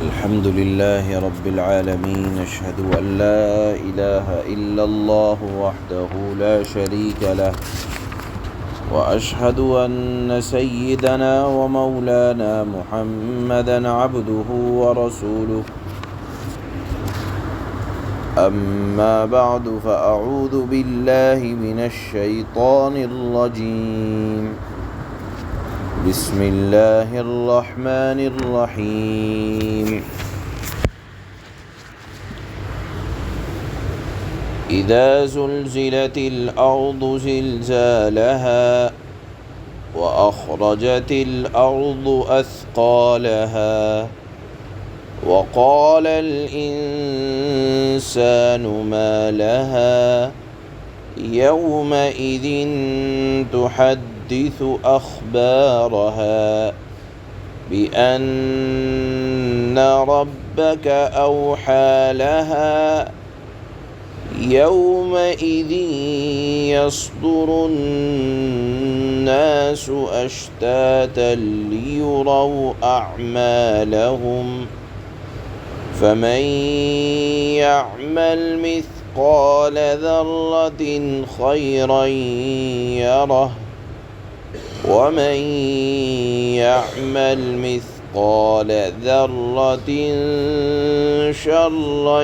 الحمد لله رب العالمين، أشهد أن لا إله إلا الله وحده لا شريك له، وأشهد أن سيدنا ومولانا محمدا عبده ورسوله. أما بعد، فأعوذ بالله من الشيطان الرجيم. بسم الله الرحمن الرحيم. إذا زلزلت الأرض زلزالها وأخرجت الأرض أثقالها وقال الإنسان ما لها يومئذ تحدث أخبارها بأن ربك أوحى لها يومئذ يصدر الناس أشتاتا ليروا أعمالهم فمن يعمل مثقال ذرة خيرا يره ومن يعمل مثقال ذرة شرا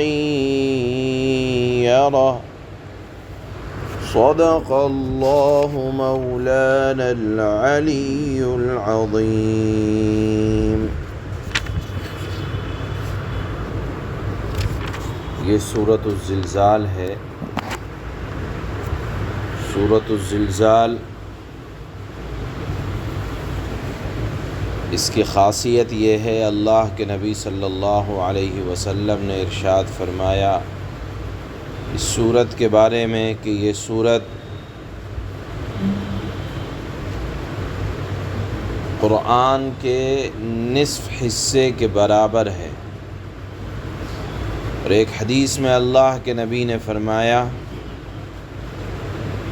يره. صدق الله مولانا العلي العظيم. یہ سورۃ الزلزال ہے. سورۃ الزلزال، اس کی خاصیت یہ ہے، اللہ کے نبی صلی اللہ علیہ وسلم نے ارشاد فرمایا اس سورت کے بارے میں کہ یہ سورت قرآن کے نصف حصے کے برابر ہے. اور ایک حدیث میں اللہ کے نبی نے فرمایا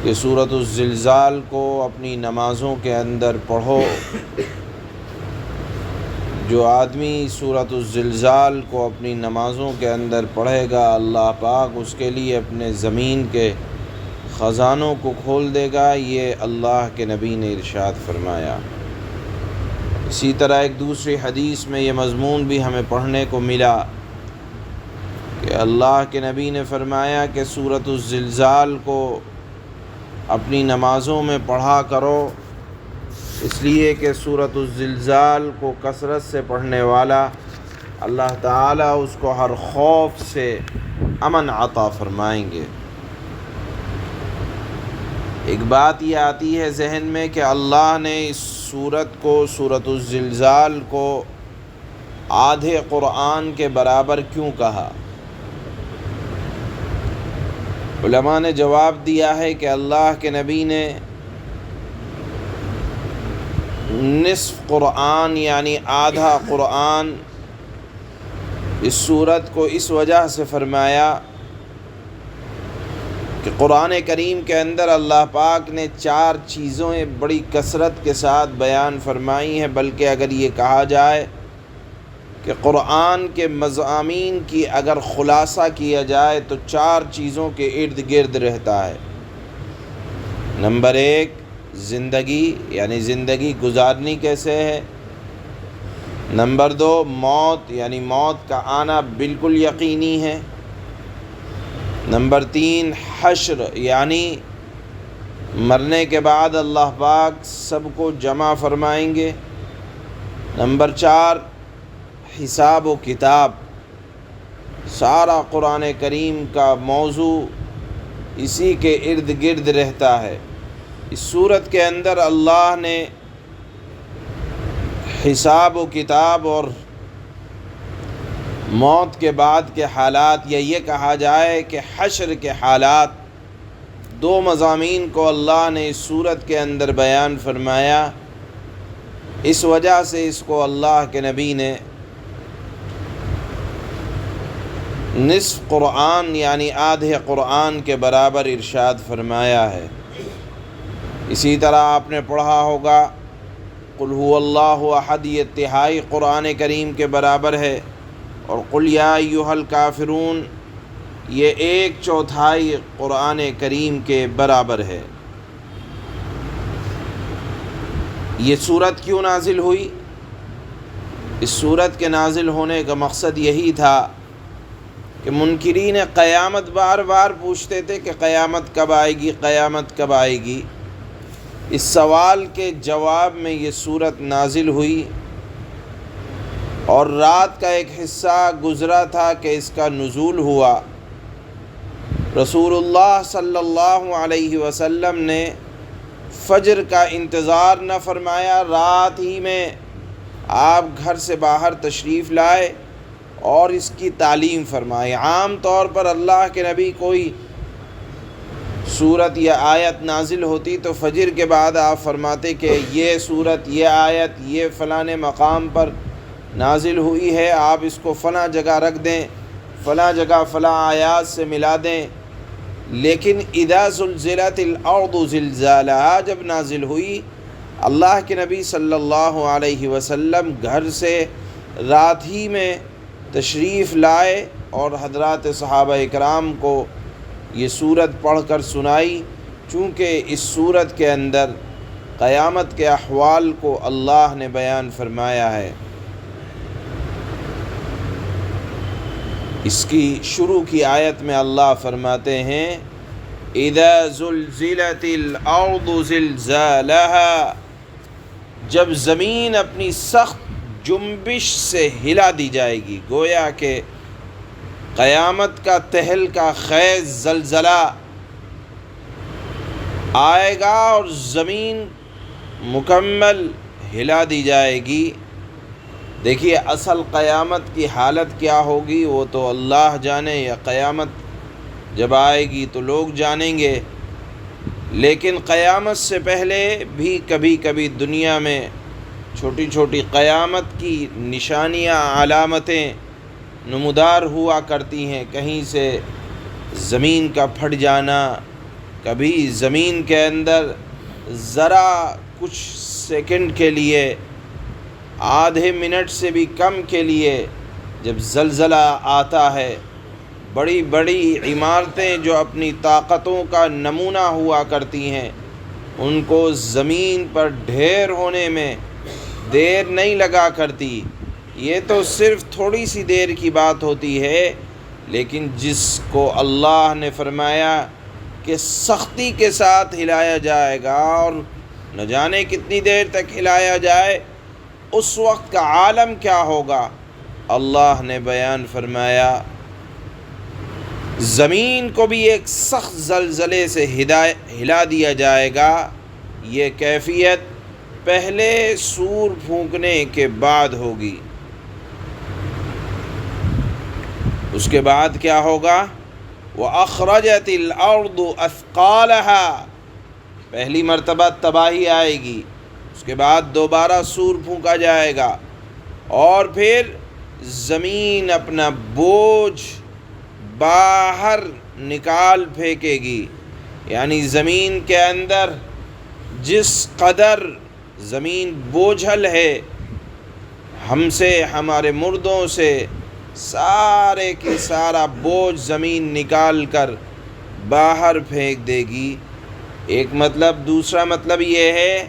کہ سورۃ الزلزال کو اپنی نمازوں کے اندر پڑھو. جو آدمی سورۃ الزلزال کو اپنی نمازوں کے اندر پڑھے گا، اللہ پاک اس کے لیے اپنے زمین کے خزانوں کو کھول دے گا. یہ اللہ کے نبی نے ارشاد فرمایا. اسی طرح ایک دوسری حدیث میں یہ مضمون بھی ہمیں پڑھنے کو ملا کہ اللہ کے نبی نے فرمایا کہ سورۃ الزلزال کو اپنی نمازوں میں پڑھا کرو، اس لیے کہ سورۃ الزلزال کو کثرت سے پڑھنے والا اللہ تعالیٰ اس کو ہر خوف سے امن عطا فرمائیں گے. ایک بات یہ آتی ہے ذہن میں کہ اللہ نے اس سورت کو، سورۃ الزلزال کو آدھے قرآن کے برابر کیوں کہا؟ علماء نے جواب دیا ہے کہ اللہ کے نبی نے نصف قرآن یعنی آدھا قرآن اس سورت کو اس وجہ سے فرمایا کہ قرآن کریم کے اندر اللہ پاک نے 4 چیزیں بڑی کثرت کے ساتھ بیان فرمائی ہیں، بلکہ اگر یہ کہا جائے کہ قرآن کے مضامین کی اگر خلاصہ کیا جائے تو 4 چیزوں کے ارد گرد رہتا ہے. نمبر 1 زندگی، یعنی زندگی گزارنی کیسے ہے. نمبر 2 موت، یعنی موت کا آنا بالکل یقینی ہے. نمبر 3 حشر، یعنی مرنے کے بعد اللہ پاک سب کو جمع فرمائیں گے. نمبر 4 حساب و کتاب. سارا قرآن کریم کا موضوع اسی کے ارد گرد رہتا ہے. اس صورت کے اندر اللہ نے حساب و کتاب اور موت کے بعد کے حالات، یا یہ کہا جائے کہ حشر کے حالات، 2 مضامین کو اللہ نے اس صورت کے اندر بیان فرمایا. اس وجہ سے اس کو اللہ کے نبی نے نصف قرآن یعنی آدھے قرآن کے برابر ارشاد فرمایا ہے. اسی طرح آپ نے پڑھا ہوگا قل هو اللہ احد، یہ تہائی قرآن کریم کے برابر ہے. اور قل یا ایھا الکافرون یہ 1/4 قرآن کریم کے برابر ہے۔ یہ صورت کیوں نازل ہوئی؟ اس صورت کے نازل ہونے کا مقصد یہی تھا کہ منکرین قیامت بار بار پوچھتے تھے کہ قیامت کب آئے گی، قیامت کب آئے گی۔ اس سوال کے جواب میں یہ صورت نازل ہوئی، اور رات کا ایک حصہ گزرا تھا کہ اس کا نزول ہوا۔ رسول اللہ صلی اللہ علیہ وسلم نے فجر کا انتظار نہ فرمایا، رات ہی میں آپ گھر سے باہر تشریف لائے اور اس کی تعلیم فرمائے۔ عام طور پر اللہ کے نبی کوئی صورت یا آیت نازل ہوتی تو فجر کے بعد آپ فرماتے کہ یہ صورت، یہ آیت، یہ فلاں مقام پر نازل ہوئی ہے، آپ اس کو فلاں جگہ رکھ دیں، فلاں جگہ فلاں آیات سے ملا دیں۔ لیکن اذا زلزلت الارض زلزالہا جب نازل ہوئی، اللہ کے نبی صلی اللہ علیہ وسلم گھر سے رات ہی میں تشریف لائے اور حضرات صحابہ اکرام کو یہ صورت پڑھ کر سنائی، چونکہ اس صورت کے اندر قیامت کے احوال کو اللہ نے بیان فرمایا ہے۔ اس کی شروع کی آیت میں اللہ فرماتے ہیں اذا زلزلت الارض زلزالہا، جب زمین اپنی سخت جنبش سے ہلا دی جائے گی، گویا کہ قیامت کا تہلکہ خیز زلزلہ آئے گا اور زمین مکمل ہلا دی جائے گی۔ دیکھیے اصل قیامت کی حالت کیا ہوگی وہ تو اللہ جانے، یا قیامت جب آئے گی تو لوگ جانیں گے، لیکن قیامت سے پہلے بھی کبھی کبھی دنیا میں چھوٹی چھوٹی قیامت کی نشانیاں، علامتیں نمودار ہوا کرتی ہیں۔ کہیں سے زمین کا پھٹ جانا، کبھی زمین کے اندر ذرا کچھ سیکنڈ کے لیے، آدھے منٹ سے بھی کم کے لیے جب زلزلہ آتا ہے، بڑی بڑی عمارتیں جو اپنی طاقتوں کا نمونہ ہوا کرتی ہیں، ان کو زمین پر ڈھیر ہونے میں دیر نہیں لگا کرتی۔ یہ تو صرف تھوڑی سی دیر کی بات ہوتی ہے، لیکن جس کو اللہ نے فرمایا کہ سختی کے ساتھ ہلایا جائے گا اور نہ جانے کتنی دیر تک ہلایا جائے، اس وقت کا عالم کیا ہوگا، اللہ نے بیان فرمایا زمین کو بھی ایک سخت زلزلے سے ہلا دیا جائے گا۔ یہ کیفیت پہلے سور پھونکنے کے بعد ہوگی۔ اس کے بعد کیا ہوگا؟ وَأَخْرَجَتِ الْأَرْضُ أَثْقَالَهَا، پہلی مرتبہ تباہی آئے گی، اس کے بعد دوبارہ سور پھونکا جائے گا، اور پھر زمین اپنا بوجھ باہر نکال پھینکے گی۔ یعنی زمین کے اندر جس قدر زمین بوجھل ہے، ہم سے، ہمارے مردوں سے، سارے کی سارا بوجھ زمین نکال کر باہر پھینک دے گی۔ ایک مطلب۔ دوسرا مطلب یہ ہے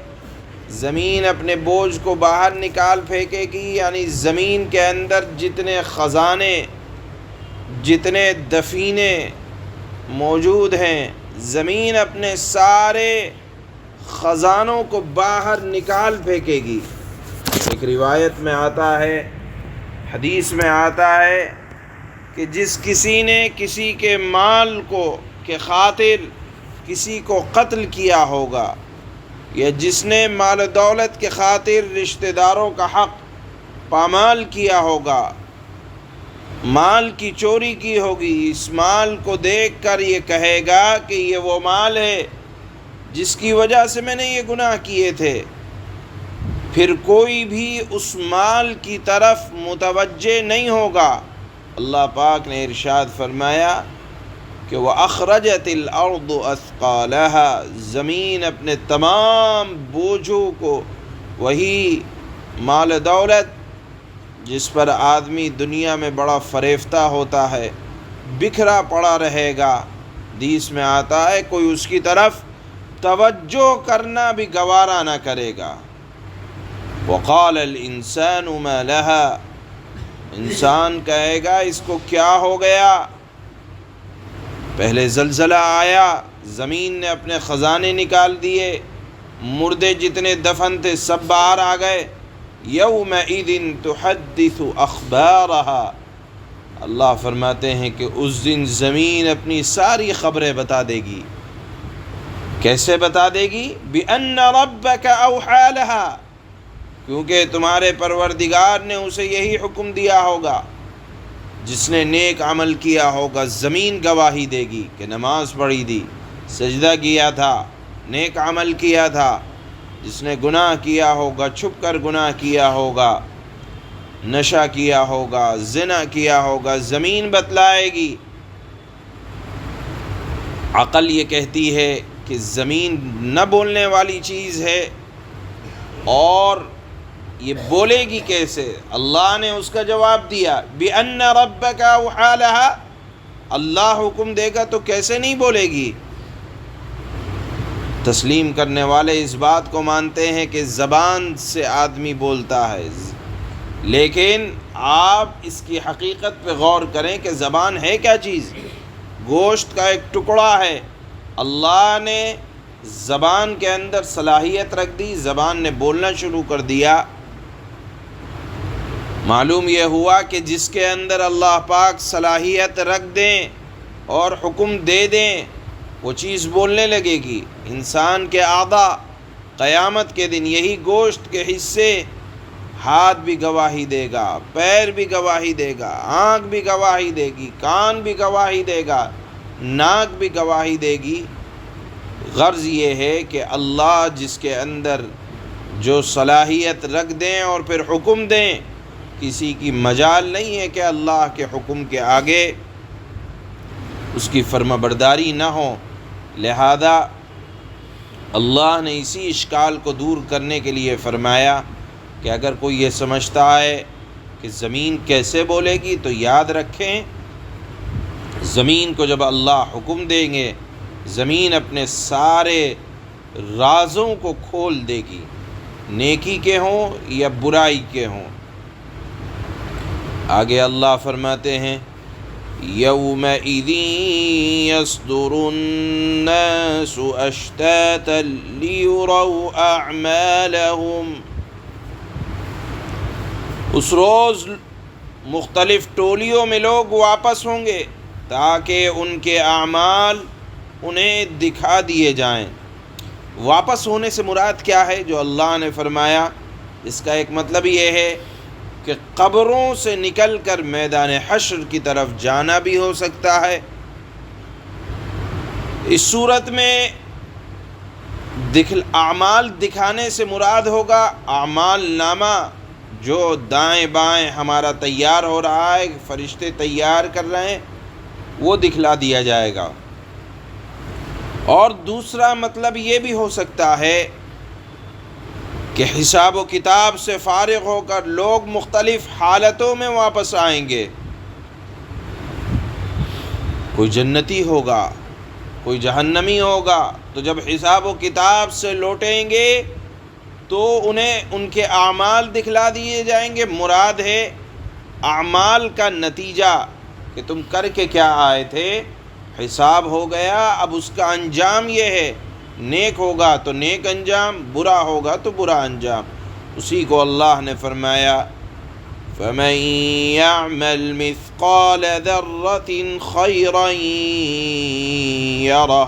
زمین اپنے بوجھ کو باہر نکال پھینکے گی، یعنی زمین کے اندر جتنے خزانے، جتنے دفینے موجود ہیں، زمین اپنے سارے خزانوں کو باہر نکال پھینکے گی۔ ایک روایت میں آتا ہے، حدیث میں آتا ہے کہ جس کسی نے کسی کے مال کو کے خاطر کسی کو قتل کیا ہوگا، یا جس نے مال و دولت کے خاطر رشتہ داروں کا حق پامال کیا ہوگا، مال کی چوری کی ہوگی، اس مال کو دیکھ کر یہ کہے گا کہ یہ وہ مال ہے جس کی وجہ سے میں نے یہ گناہ کیے تھے، پھر کوئی بھی اس مال کی طرف متوجہ نہیں ہوگا۔ اللہ پاک نے ارشاد فرمایا کہ وَأَخْرَجَتِ الْأَرْضُ أَثْقَالَهَا، زمین اپنے تمام بوجھوں کو، وہی مال دولت، جس پر آدمی دنیا میں بڑا فریفتہ ہوتا ہے، بکھرا پڑا رہے گا، حدیث میں آتا ہے کوئی اس کی طرف توجہ کرنا بھی گوارا نہ کرے گا۔ وقال الانسان ما لها، انسان کہے گا اس کو کیا ہو گیا؟ پہلے زلزلہ آیا، زمین نے اپنے خزانے نکال دیے، مردے جتنے دفن تھے سب باہر آ گئے۔ یومئذ تحدث اخبارها، اللہ فرماتے ہیں کہ اس دن زمین اپنی ساری خبریں بتا دے گی۔ کیسے بتا دے گی؟ بِأَنَّ رَبَّكَ أَوْحَىٰ لَهَا، کیونکہ تمہارے پروردگار نے اسے یہی حکم دیا ہوگا۔ جس نے نیک عمل کیا ہوگا زمین گواہی دے گی کہ نماز پڑھی تھی، سجدہ کیا تھا، نیک عمل کیا تھا۔ جس نے گناہ کیا ہوگا، چھپ کر گناہ کیا ہوگا، نشہ کیا ہوگا، زنا کیا ہوگا، زمین بتلائے گی۔ عقل یہ کہتی ہے کہ زمین نہ بولنے والی چیز ہے، اور یہ بولے گی کیسے؟ اللہ نے اس کا جواب دیا، بِأَنَّ رَبَّكَ أَوْحَىٰ لَهَا، اللہ حکم دے گا تو کیسے نہیں بولے گی؟ تسلیم کرنے والے اس بات کو مانتے ہیں کہ زبان سے آدمی بولتا ہے، لیکن آپ اس کی حقیقت پہ غور کریں کہ زبان ہے کیا چیز؟ گوشت کا ایک ٹکڑا ہے۔ اللہ نے زبان کے اندر صلاحیت رکھ دی، زبان نے بولنا شروع کر دیا۔ معلوم یہ ہوا کہ جس کے اندر اللہ پاک صلاحیت رکھ دیں اور حکم دے دیں وہ چیز بولنے لگے گی۔ انسان کے اعضاء قیامت کے دن یہی گوشت کے حصے، ہاتھ بھی گواہی دے گا، پیر بھی گواہی دے گا، آنکھ بھی گواہی دے گی، کان بھی گواہی دے گا، ناک بھی گواہی دے گی۔ غرض یہ ہے کہ اللہ جس کے اندر جو صلاحیت رکھ دیں اور پھر حکم دیں، کسی کی مجال نہیں ہے کہ اللہ کے حکم کے آگے اس کی فرما برداری نہ ہو۔ لہذا اللہ نے اسی اشکال کو دور کرنے کے لیے فرمایا کہ اگر کوئی یہ سمجھتا ہے کہ زمین کیسے بولے گی تو یاد رکھیں، زمین کو جب اللہ حکم دیں گے زمین اپنے سارے رازوں کو کھول دے گی، نیکی کے ہوں یا برائی کے ہوں۔ آگے اللہ فرماتے ہیں یومئذ یصدر الناس اشتاتا لیروا اعمالهم، اس روز مختلف ٹولیوں میں لوگ واپس ہوں گے تاکہ ان کے اعمال انہیں دکھا دیے جائیں۔ واپس ہونے سے مراد کیا ہے جو اللہ نے فرمایا؟ اس کا ایک مطلب یہ ہے کہ قبروں سے نکل کر میدان حشر کی طرف جانا بھی ہو سکتا ہے۔ اس صورت میں اعمال دکھانے سے مراد ہوگا اعمال نامہ جو دائیں بائیں ہمارا تیار ہو رہا ہے، فرشتے تیار کر رہے ہیں، وہ دکھلا دیا جائے گا۔ اور دوسرا مطلب یہ بھی ہو سکتا ہے کہ حساب و کتاب سے فارغ ہو کر لوگ مختلف حالتوں میں واپس آئیں گے۔ کوئی جنتی ہوگا، کوئی جہنمی ہوگا، تو جب حساب و کتاب سے لوٹیں گے تو انہیں ان کے اعمال دکھلا دیے جائیں گے۔ مراد ہے اعمال کا نتیجہ کہ تم کر کے کیا آئے تھے۔ حساب ہو گیا، اب اس کا انجام یہ ہے، نیک ہوگا تو نیک انجام، برا ہوگا تو برا انجام۔ اسی کو اللہ نے فرمایا فَمَن يَعْمَلْ مِثْقَالَ ذَرَّةٍ خَيْرًا يَرَهُ،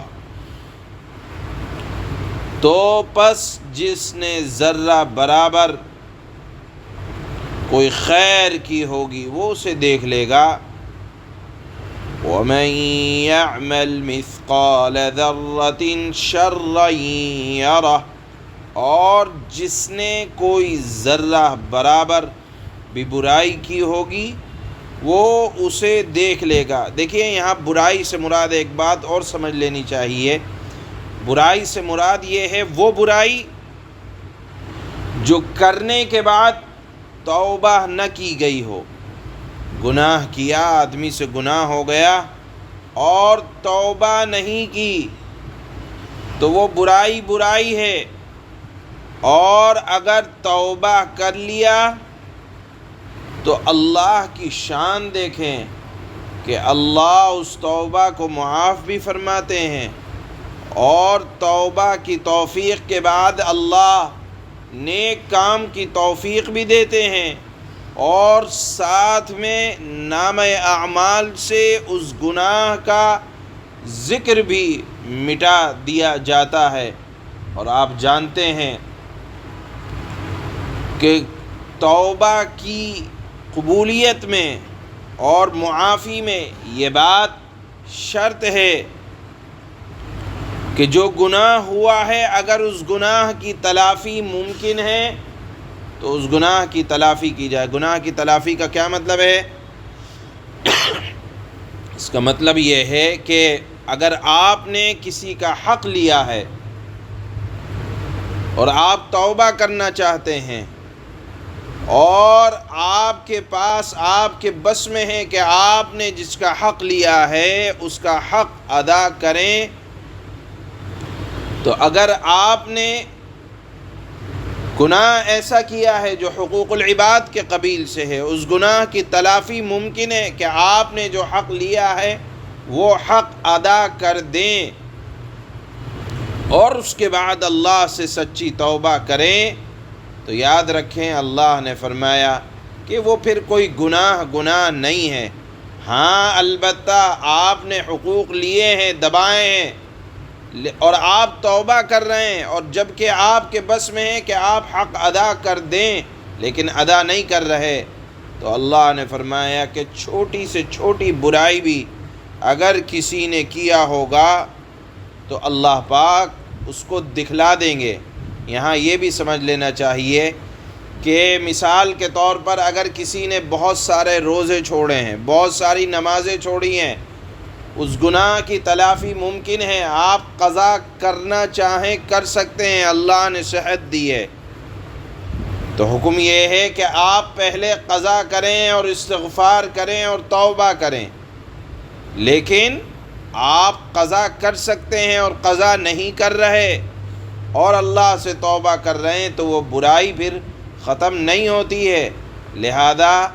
تو پس جس نے ذرہ برابر کوئی خیر کی ہوگی وہ اسے دیکھ لے گا۔ وَمَن يَعْمَلْ مِثْقَالَ ذَرَّةٍ شَرًّا يَرَهُ، اور جس نے کوئی ذرہ برابر بھی برائی کی ہوگی وہ اسے دیکھ لے گا۔ دیکھیے یہاں برائی سے مراد ایک بات اور سمجھ لینی چاہیے، برائی سے مراد یہ ہے وہ برائی جو کرنے کے بعد توبہ نہ کی گئی ہو، گناہ کیا، آدمی سے گناہ ہو گیا اور توبہ نہیں کی تو وہ برائی ہے، اور اگر توبہ کر لیا تو اللہ کی شان دیکھیں کہ اللہ اس توبہ کو معاف بھی فرماتے ہیں، اور توبہ کی توفیق کے بعد اللہ نیک کام کی توفیق بھی دیتے ہیں، اور ساتھ میں نامہ اعمال سے اس گناہ کا ذکر بھی مٹا دیا جاتا ہے۔ اور آپ جانتے ہیں کہ توبہ کی قبولیت میں اور معافی میں یہ بات شرط ہے کہ جو گناہ ہوا ہے اگر اس گناہ کی تلافی ممکن ہے تو اس گناہ کی تلافی کی جائے۔ گناہ کی تلافی کا کیا مطلب ہے؟ اس کا مطلب یہ ہے کہ اگر آپ نے کسی کا حق لیا ہے اور آپ توبہ کرنا چاہتے ہیں اور آپ کے پاس آپ کے بس میں ہے کہ آپ نے جس کا حق لیا ہے اس کا حق ادا کریں، تو اگر آپ نے گناہ ایسا کیا ہے جو حقوق العباد کے قبیل سے ہے، اس گناہ کی تلافی ممکن ہے کہ آپ نے جو حق لیا ہے وہ حق ادا کر دیں اور اس کے بعد اللہ سے سچی توبہ کریں، تو یاد رکھیں اللہ نے فرمایا کہ وہ پھر کوئی گناہ نہیں ہے۔ ہاں البتہ آپ نے حقوق لیے ہیں، دبائے ہیں، اور آپ توبہ کر رہے ہیں، اور جب کہ آپ کے بس میں ہے کہ آپ حق ادا کر دیں لیکن ادا نہیں کر رہے، تو اللہ نے فرمایا کہ چھوٹی سے چھوٹی برائی بھی اگر کسی نے کیا ہوگا تو اللہ پاک اس کو دکھلا دیں گے۔ یہاں یہ بھی سمجھ لینا چاہیے کہ مثال کے طور پر اگر کسی نے بہت سارے روزے چھوڑے ہیں، بہت ساری نمازیں چھوڑی ہیں، اس گناہ کی تلافی ممکن ہے، آپ قضا کرنا چاہیں کر سکتے ہیں، اللہ نے صحت دی ہے، تو حکم یہ ہے کہ آپ پہلے قضا کریں اور استغفار کریں اور توبہ کریں۔ لیکن آپ قضا کر سکتے ہیں اور قضا نہیں کر رہے اور اللہ سے توبہ کر رہے ہیں تو وہ برائی پھر ختم نہیں ہوتی ہے۔ لہذا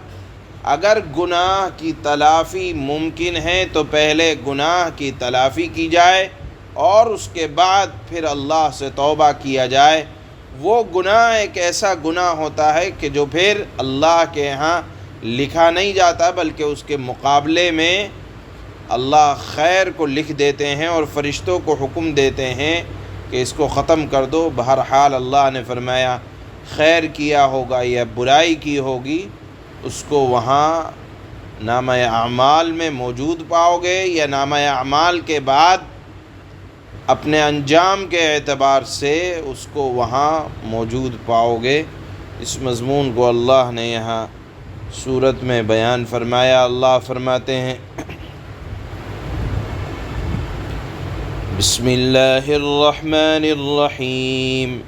اگر گناہ کی تلافی ممکن ہے تو پہلے گناہ کی تلافی کی جائے اور اس کے بعد پھر اللہ سے توبہ کیا جائے۔ وہ گناہ ایک ایسا گناہ ہوتا ہے کہ جو پھر اللہ کے ہاں لکھا نہیں جاتا بلکہ اس کے مقابلے میں اللہ خیر کو لکھ دیتے ہیں اور فرشتوں کو حکم دیتے ہیں کہ اس کو ختم کر دو۔ بہرحال اللہ نے فرمایا خیر کیا ہوگا یا برائی کی ہوگی اس کو وہاں نامہ اعمال میں موجود پاؤ گے، یا نامہ اعمال کے بعد اپنے انجام کے اعتبار سے اس کو وہاں موجود پاؤ گے۔ اس مضمون کو اللہ نے یہاں سورت میں بیان فرمایا۔ اللہ فرماتے ہیں بسم اللہ الرحمن الرحیم،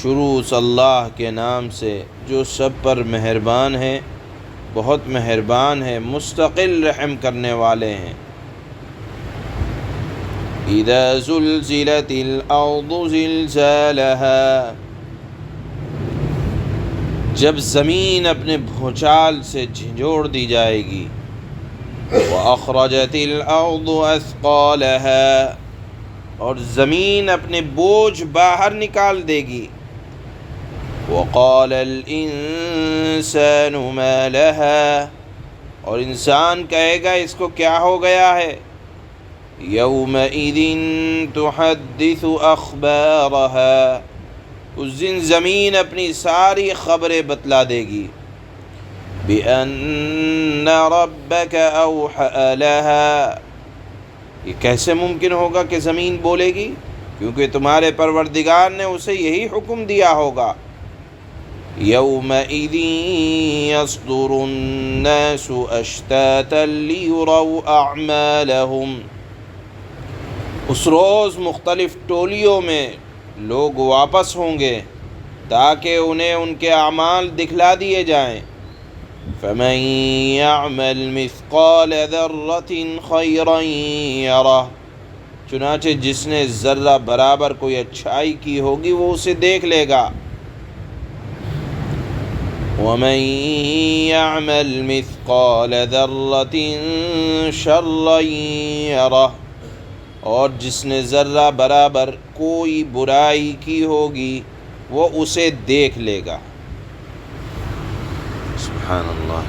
شروع اللہ کے نام سے جو سب پر مہربان ہے، بہت مہربان ہے، مستقل رحم کرنے والے ہیں۔ اذا زلزلت الارض زلزالها، جب زمین اپنے بھونچال سے جھنجھوڑ دی جائے گی۔ واخرجت الارض اثقالها، اور زمین اپنے بوجھ باہر نکال دے گی۔ وقال الانسان ما لها، اور انسان کہے گا اس کو کیا ہو گیا ہے۔ یومئذ تحدث اخبارها، اس دن زمین اپنی ساری خبریں بتلا دے گی۔ بأن ربك اوحى لها، یہ کیسے ممکن ہوگا کہ زمین بولے گی؟ کیونکہ تمہارے پروردگار نے اسے یہی حکم دیا ہوگا۔ یومئذ یصدر الناس اشتاتا لیروا اعمالهم، اس روز مختلف ٹولیوں میں لوگ واپس ہوں گے تاکہ انہیں ان کے اعمال دکھلا دیے جائیں۔ فَمَن يَعْمَلْ مِثْقَالَ ذَرَّةٍ خَيْرًا يَرَهُ، چنانچہ جس نے ذرہ برابر کوئی اچھائی کی ہوگی وہ اسے دیکھ لے گا۔ وَمَن يَعْمَلْ مِثْقَالَ ذَرَّةٍ شَرًّا يَرَهُ، اور جس نے ذرہ برابر کوئی برائی کی ہوگی وہ اسے دیکھ لے گا۔ سبحان اللہ۔